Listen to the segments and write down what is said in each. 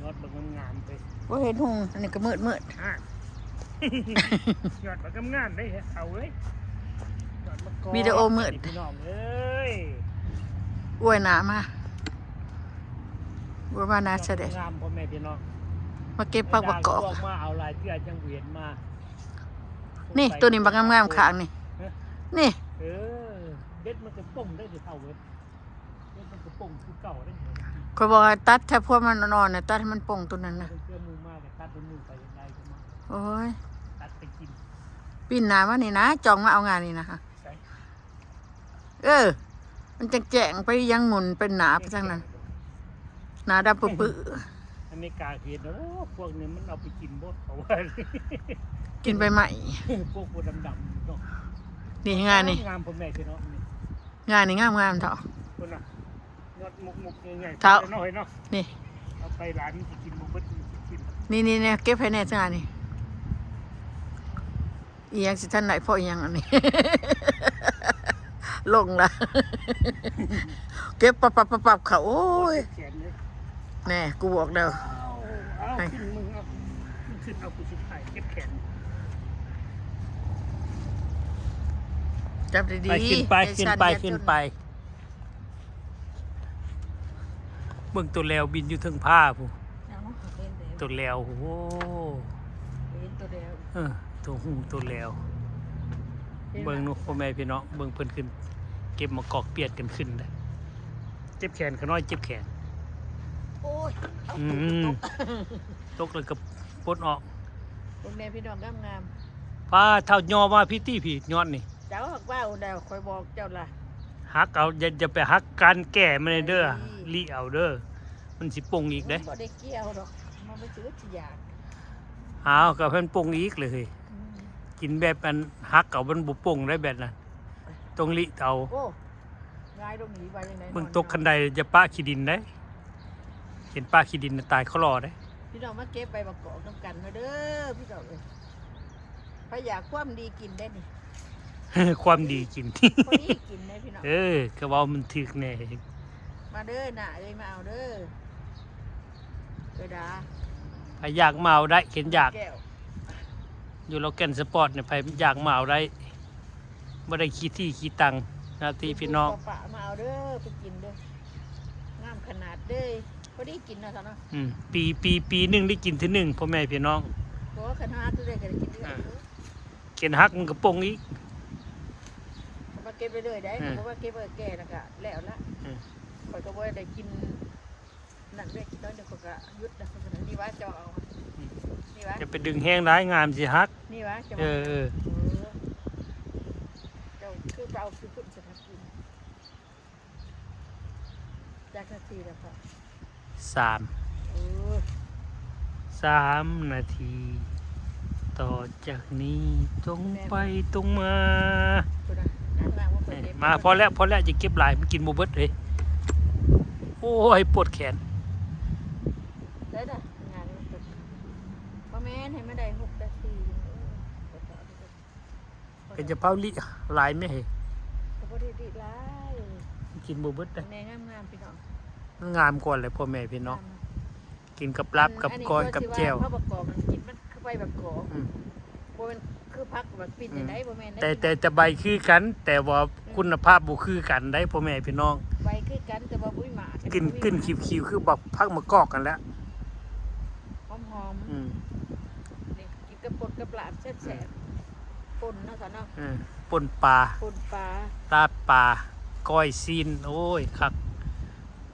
ยอดบางงามไป ว่าเห็นหงอันนี้ก็มืด ยอดบางงามได้เอาเลยยอดมะกอก วิดีโอมืด พี่น้องเอ้ย อวยหนามาอวยมานาเสด็จ งามพ่อแม่พี่น้อง มาเก็บปักประกอบ มาเอาลายเตี้ยจังเวียนมา นี่ตัวนี้บักงามๆข้างนี่นี่ เออเด็ดมันจะป่งได้หรือเท่าเว้ยเด็ดมันจะป่งคือเก่าได้ คอยบอกให้ตัดแทบพวกมันนอนๆน่ะตัดให้มันป่งตัวนั้นนะ เพื่อมือมากแต่ตัดเป็นมือไปยังไงก็มา โอ้ย ตัดไปกิน ปีนหนามานี่นะจองมาเอางานนี่นะฮะ ใช่ มันจะแจงไปยังหมุนเป็นหนาไปทางนั้นหนาดำปื้อ อเมริกาเห็นแล้วพวกนี้มันเอาไปกินบดเขาว่า ๆกินไปใหม่ พวกดำๆเนาะ นี่งานนี่ งามพ่อแม่พี่น้องนี่ งานนี่งามๆเถอะ คนน่ะยอดมุกๆใหญ่ๆ เท่า น้อยเนาะ นี่ เอาไปร้านที่กินบุบดกิน นี่เก็บให้แน่งานนี่อีหยังสิท่านไหนพ่ออีหยังอันนี้ ลงละ เก็บปับเขาโอ้ย แขนเลย แน่กูบอกแล้ว เอาขึ้นมึงเอาขึ้นเอากูสิถ่ายเก็บแขน จับดี ไป ๆ ขึ้นไป ใจ ขึ้น สั่ ไป อย่า ขึ้น จ ไปเบิ่งตัวแล้วบินอยู่เทึงผ้าผู้ เอาเป็นเดี๋ยว ตัวแล้วโอ้โห เป็นตัวเดียว ตัวหูตัวแล้วเบิ่งนูพ่อแม่พี่น้องเบิ่งเพิ่นขึ้น เก็บมากอกเปียดกันขึ้นเลยเจ็บแขนขาน้อยเจ็บแขน โอ้ยเอา อื ตุ๊ก มตกเลยกับปลดออก พวกแม่พี่น้องงาม พาเท่ายอมาพี่ตี้พี่ยอดนี่ ๆเจ้าหักว่าเดาคอยบอกเจ้าล่ะ ฮักเอาอย่าไปฮักการแก่มันเลยเด้อลีเอาเด้อมันสิปงอีกเด้ บ่ได้เกี่ยวดอกมันไม่ถือที่อยาก อ้าวกับเพิ่นปงอีกเลย อืม กินแบบมันฮักเอามันบ่ปงได้แบบนั้นต้องลิเอา โอ้ง่ายตรงนี้ไปยังไง มึงตกคันใดจะป้าขี้ดินได้เห็นป้าขี้ดินน่ะตายเขารอได้ พี่น้องมาเก็บใบมะกอกน้ำกันมาเด้อพี่น้องเอ้ยพอยากความดีกินได้นี่ ความดีกิน พอดีกินได้พี่น้อง ก็เว้ามันถึกแน่ มาเด้อน่ะเอ้ยมาเอาเด้อดา ไปอยากมาเอาได้เห็นอยาก แก้ว อยู่เราแก่นสปอร์ตเนี่ยไปอยากมาเอาได้บ่ได้ขี้ที่ขี้ตังหน้าที่พี่น้อง ปะมาเอาเด้อไปกินเด้องามขนาดเด้อพอดีกินนะท่านเนาะ ปีหนึงได้กินทีหนึ่งพ่อแม่พี่น้อง เพราะว่าขนาดตัวเด็กก็ได้กินเด้อ กินฮักมันก็ปงอีก เอามาเก็บไปเรื่อยได้ อืม เพราะว่าเก็บไว้แก่แล้วก็แล้วละ อืม ข่อยก็บ่ได้กินนั่นเด้กินน้อยเดี๋ยวข่อยก็หยุดนะข่อยก็นี่ว่าเจ้าเอานี่ว่า จะไปดึงแห้งร้ายงามสิฮัก นี่ว่าเจ้า เออ เจ้าคือเจ้าคือพุ่นสถานกินจากนาทีแล้วค่ะ 3 เออ 3 นาที ต่อจากนี้ตรงไปตรงมา คุณนะอ่านว่าว่าข่อยเก็บ มาพอแล้วจะเก็บหลายมันกินบ่เบิดเลยโอ้ยปวดแขน ได้ด่ะงานมันเป็นบ่แม่นให้มันได้6 นาทีก็จะเผาลิหลายไหมเฮ้ย ก็บ่ได้ดีหลาย กินบ่เบิดได้ แม่งามๆพี่น้อง มันงามก่อนเลยพ่อแม่พี่น้องกินกับลาบกับก้อยกับแจ่ว ข้าวประกอบมันกินมันคือใบประกอบ อืม บ่แม่นคือผักแบบปิ้นได้บ่แม่นได้ แต่ใบคือกัน แต่ว่าคุณภาพบ่คือกันได้พ่อแม่พี่น้อง ใบคือกันแต่ว่าบุ้ยหมา กินคิวๆคือบักพักมะกอกกันแล้ว หอม อืม ๆนี่กินกับปนกับลาบแซ่บๆปนเนาะค่ะเนาะ ป่นปลา ปนปลา ลาบปลาก้อยซีนโอ้ยคัก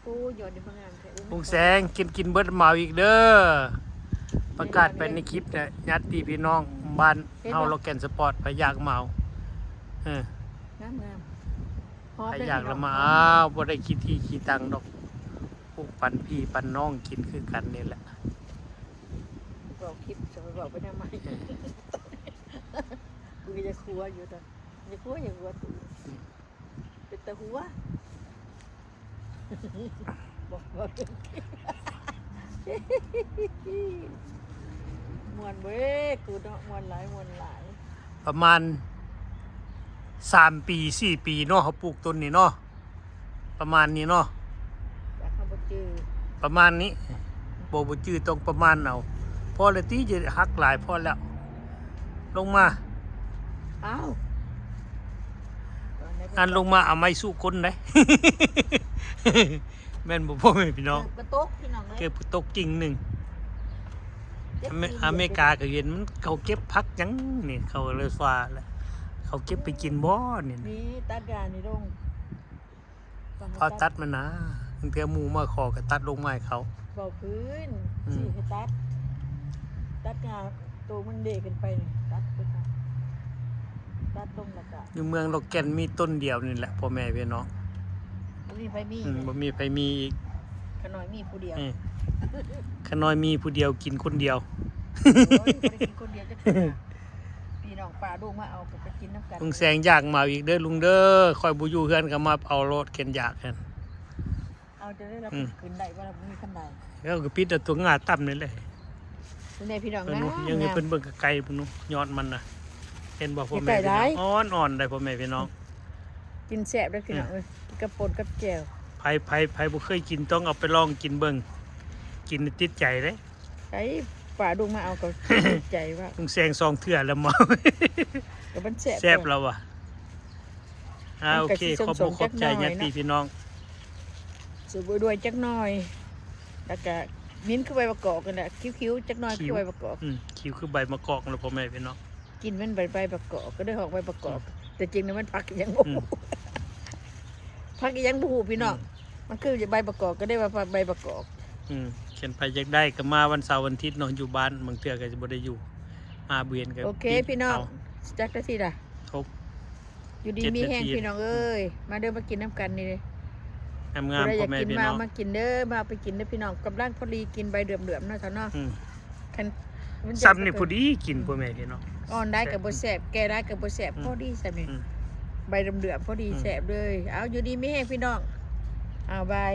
โอ้ยอดนี่มางามแท้ ปุงแสงกินเบิดเมาอีกเด้อประกาศไปในคลิปเนี่ยญาติพี่น้องบ้านเฮาโลแกนสปอร์ตไปอยากเมาเออง ามๆหอม ไป เด้ อยาก พี่ ละ น้ง มาอ้าวบ่ได้คิดที่คิดตังดอกพวกปันพี่ปันน้องกินคือกันนี่แหละ บอกคลิปจะไปบอกไปทำไมกูจะครัวอยู่แต่จะครัวอย่างวัวตูเป็นตะหัวบอกว่ามวนเว้ยกูเนาะมวนหลายมวนหลาย ประมาณ3 ปี 4 ปีเนาะเขาปลูกต้นนี้เนาะประมาณนี้เนาะ จากข้าวบจือ ประมาณนี้บ บ่จื้อต้องประมาณเอาพอแล้วติจะหักหลายพอแล้วลงมา อ้าว อันลงมาเอาไม้สู้คนได้ แม่นบ่พ่อแม่พี่น้อง กระตกพี่น้องเลย เก็บตกจริงหนึ่งอเมริกาก็เห็นมันเขาเก็บพักหยังนี่เขาเลยฟ้าแล้วเขาเก็บไปกินบ่นี่ นี่ตัดยานี่ลง พอตัดมันนะบางเทื่อหมูมาขอก็ตัดลงมาให้เขา เบาพื้น อืม สี่ให้ตัดงาตัวมันเด็กกันไปนี่ตัดไปค่ะตัดลงแล้วก็ อยู่เมืองโลแกนมีต้นเดียวนี่แหละพ่อแม่พี่น้อง บ่มีไฟมี บ่มีไผมีอีก ขน้อยมีผู้เดียว ขน้อยมีผู้เดียวกินคนเดียว โอ้ยบ่ได้กินคนเดียวจะกินพี่น้องป้าดูมาเอาก็ไปกินน้ำกัน ลุงแสงอยากมาอีกเด้อลุงเด้อคอยบ่อยู่เฮือนก็มาเอารถเข็นอยากกัน เอาจะได้รับขึ้นได้ว่าเราบ่มีคันใด แล้วก็ปิดเอาตัวงาต่ำนี่แหละ เป็นไงพี่น้อง เพิ่น นะ ว่ายังไงเพิ่นเบิ่งไกลๆพุ่นเนาะยอดมันน่ะเห็นบ่พ่อ ไก แม่ ลๆได้ พี่น้องอ่อนๆได้พ่อแม่พี่น้อง กินแซ่บด้วยพี่น้องเอ้ยกับปนกับแจ่ว ไผบ่เคยกินต้องเอาไปลองกินเบิ่งกินแล้วติดใจเด้ ไอ้ป้าดูมาเอาก็ติดใจว่า ลุงแสงซองเถื่อแล้วเมา ก็มันแซ่บ แซ่บแล้วว่ะโอเค มันก็สิ ขอบคุณขอบใจ จักหน่อย ญาติพี่น้อง สูบด้วยจักหน่อยแล้วก็มิ้นคือใบประกอบกันแหละคิ้วๆจักหน่อยคือใบประกอบ คิวคือใบมะกอกแล้วพ่อแม่พี่น้อง กินมันใบประกอบก็ได้หอกใบประกอบ แต่จริงนะมันพักอีหยังบ่ อืม พักอีหยังบ่ฮู้พี่น้องมันคือใบประกอบก็ได้ว่าใบประกอบ เขียนไปอยากได้ก็มาวันเสาร์วันอาทิตย์เนาะอยู่บ้านบางเทื่อก็จะบ่ได้อยู่มาเบียนกัน โอเคพี่น้องจักนาทีล่ะ ครบ อยู่ดี 7 มีแห้ง นาที พี่น้องเอ้ยมาเด้อมากินน้ำกันนี่เลย งาม ใคร ๆ อ พ่ ยา อก แม่ กิน พี่ มา น้อง มากินเด้อมาไปกินเด้อพี่น้องกำลังพอดีกินใบเดือมๆเนาะเท่าเนาะ อืม คันมั ซ้ำนี่พอดีกินพ่อแม่พี่น้อง อ่อนได้กับบ่แซ่บแก่ได้กับบ่แซ่บ อืม พอดีซ้ำนี่ อืม ใบเดือมๆพอดี อืม แซ่บเลยเอาอยู่ดีมีแห้งพี่น้องเอาบาย